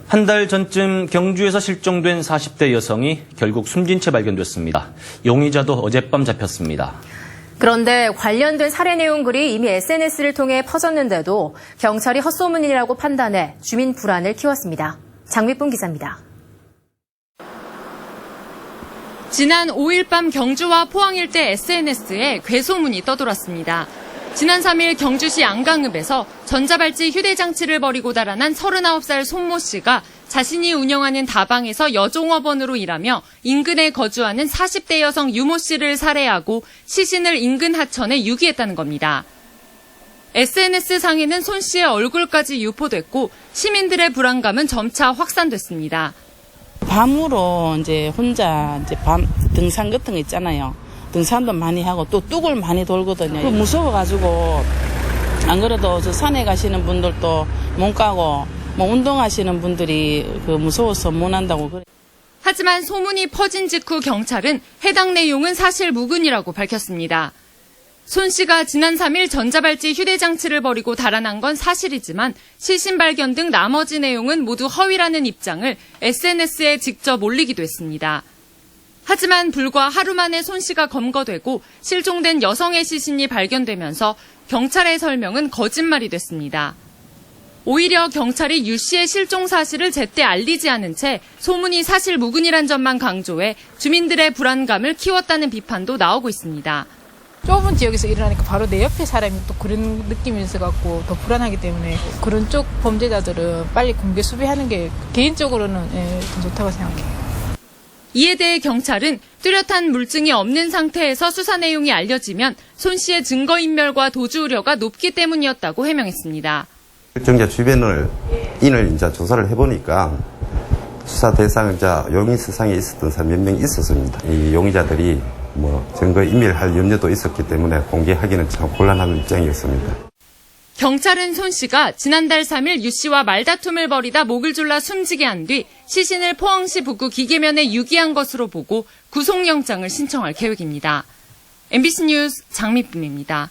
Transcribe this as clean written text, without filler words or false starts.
한 달 전쯤 경주에서 실종된 40대 여성이 결국 숨진 채 발견됐습니다. 용의자도 어젯밤 잡혔습니다. 그런데 관련된 살해 내용 글이 이미 SNS를 통해 퍼졌는데도 경찰이 헛소문이라고 판단해 주민 불안을 키웠습니다. 장미쁨 기자입니다. 지난 5일 밤 경주와 포항 일대 SNS에 괴소문이 떠돌았습니다. 지난 3일 경주시 안강읍에서 전자발찌 휴대장치를 버리고 달아난 39살 손모 씨가 자신이 운영하는 다방에서 여종업원으로 일하며 인근에 거주하는 40대 여성 유모 씨를 살해하고 시신을 인근 하천에 유기했다는 겁니다. SNS상에는 손 씨의 얼굴까지 유포됐고 시민들의 불안감은 점차 확산됐습니다. 밤으로 이제 혼자 밤 등산 같은 거 있잖아요. 등산도 많이 하고 또 뚝을 많이 돌거든요. 무서워가지고 안 그래도 저 산에 가시는 분들도 못 가고 뭐 운동하시는 분들이 무서워서 못 한다고 그래. 하지만 소문이 퍼진 직후 경찰은 해당 내용은 사실 무근이라고 밝혔습니다. 손 씨가 지난 3일 전자발찌 휴대장치를 버리고 달아난 건 사실이지만 시신 발견 등 나머지 내용은 모두 허위라는 입장을 SNS에 직접 올리기도 했습니다. 하지만 불과 하루 만에 손 씨가 검거되고 실종된 여성의 시신이 발견되면서 경찰의 설명은 거짓말이 됐습니다. 오히려 경찰이 유 씨의 실종 사실을 제때 알리지 않은 채 소문이 사실 무근이란 점만 강조해 주민들의 불안감을 키웠다는 비판도 나오고 있습니다. 좁은 지역에서 일어나니까 바로 내 옆에 사람이 또 그런 느낌이 있어갖고 더 불안하기 때문에 그런 쪽 범죄자들은 빨리 공개 수배하는 게 개인적으로는 더 좋다고 생각해요. 이에 대해 경찰은 뚜렷한 물증이 없는 상태에서 수사 내용이 알려지면 손 씨의 증거인멸과 도주 우려가 높기 때문이었다고 해명했습니다. 실종자 주변을 이제 조사를 해보니까 수사 대상 용의수상에 있었던 사람 몇 명 있었습니다. 이 용의자들이 증거인멸할 염려도 있었기 때문에 공개하기는 참 곤란한 입장이었습니다. 경찰은 손 씨가 지난달 3일 유 씨와 말다툼을 벌이다 목을 졸라 숨지게 한 뒤 시신을 포항시 북구 기계면에 유기한 것으로 보고 구속영장을 신청할 계획입니다. MBC 뉴스 장미쁨입니다.